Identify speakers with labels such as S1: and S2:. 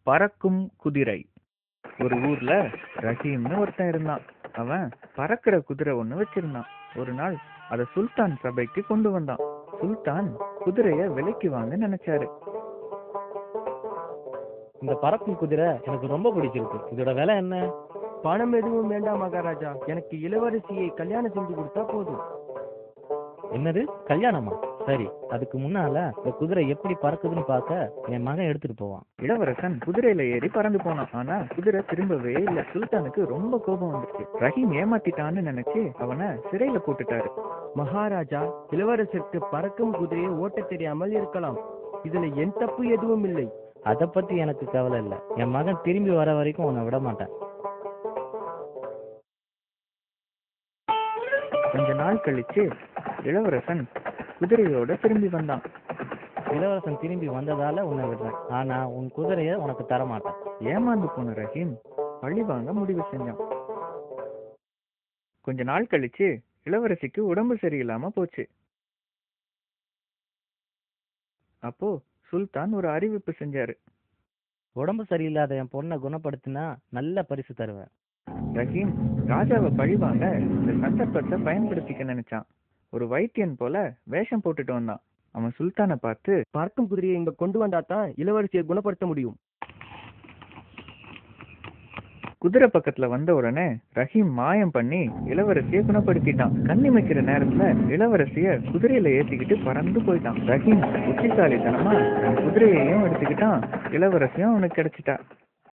S1: பறக்கும் குதிரை. ஒரு ஊர்ல ரஹீம்னு ஒருத்தன் இருந்தான். அவன் பறக்கிற குதிரை ஒண்ணு வச்சிருந்தான். ஒரு நாள் அத சுல்தான் சபைக்கு கொண்டு வந்தான். சுல்தான் குதிரைய விலைக்கு வாங்க நினைச்சாரு.
S2: இந்த பறக்கும் குதிரை எனக்கு ரொம்ப பிடிச்சிருக்கு. இதோட விலை என்ன?
S3: பணம் எதுவும் வேண்டாம் மகாராஜா, எனக்கு இளவரசியை கல்யாணம் செஞ்சு கொடுத்தா போதும்.
S2: என்னது, கல்யாணமா? சரி, அதுக்கு முன்னால இந்த குதிரை எப்படி பறக்குதுன்னு பார்க்க என் மகன் எடுத்துட்டு போவான்.
S1: இளவரசன் குதிரையில ஏறி பறந்து போனான். ஆனா குதிரை திரும்பவே இல்ல. சுல்தானுக்கு ரொம்ப கோபம் வந்துச்சு. ரஹீம் ஏமாத்திட்டான்னு நினைச்சு அவனை சிறையில போட்டுட்டாரு.
S3: மகாராஜா, இளவரசருக்கு பறக்கும் குதிரையை ஓட்ட தெரியாமல் இருக்கலாம். இதுல என் தப்பு எதுவும் இல்லை.
S2: அதை பத்தி எனக்கு கவலை இல்லை. என் மகன் திரும்பி வர வரைக்கும் உன்னை விட மாட்டேன்.
S1: கொஞ்ச நாள் கழிச்சு இளவரசன் குதிரையோட திரும்பி வந்தான்.
S2: இளவரசன் திரும்பி வந்ததால உன்னை விடுறேன், ஆனா உன் குதிரைய உனக்கு தர மாட்டேன்.
S1: ஏமாந்து போன ரஹீம் பழி வாங்க முடிவு செஞ்சான். கொஞ்ச நாள் கழிச்சு இளவரசிக்கு உடம்பு சரியில்லாம போச்சு. அப்போ சுல்தான் ஒரு அறிவிப்பு செஞ்சாரு.
S2: உடம்பு சரியில்லாத என் பொண்ணை குணப்படுத்தினா நல்ல பரிசு தருவேன்.
S1: ரஹீம் ராஜாவை பழிவாங்க இந்த சந்தர்ப்பத்தை பயன்படுத்திக்க நினைச்சான். ஒரு வைத்தியன் போல வேஷம் போட்டுட்டு வந்தான். அவன் சுல்தானை பார்த்து,
S3: பறக்கும் குதிரையை இங்க கொண்டு வந்தாதான் இளவரசியை குணப்படுத்த முடியும்.
S1: குதிரை பக்கத்துல வந்த உடனே ரஹீம் மாயம் பண்ணி இளவரசியை குணப்படுத்திட்டான். கண்ணிமைக்கிற நேரத்துல இளவரசிய குதிரையில ஏத்திக்கிட்டு பறந்து போயிட்டான். ரஹீம் புத்திசாலித்தனமா குதிரையையும் எடுத்துக்கிட்டான். இளவரசியும் அவனுக்கு கிடைச்சிட்டா.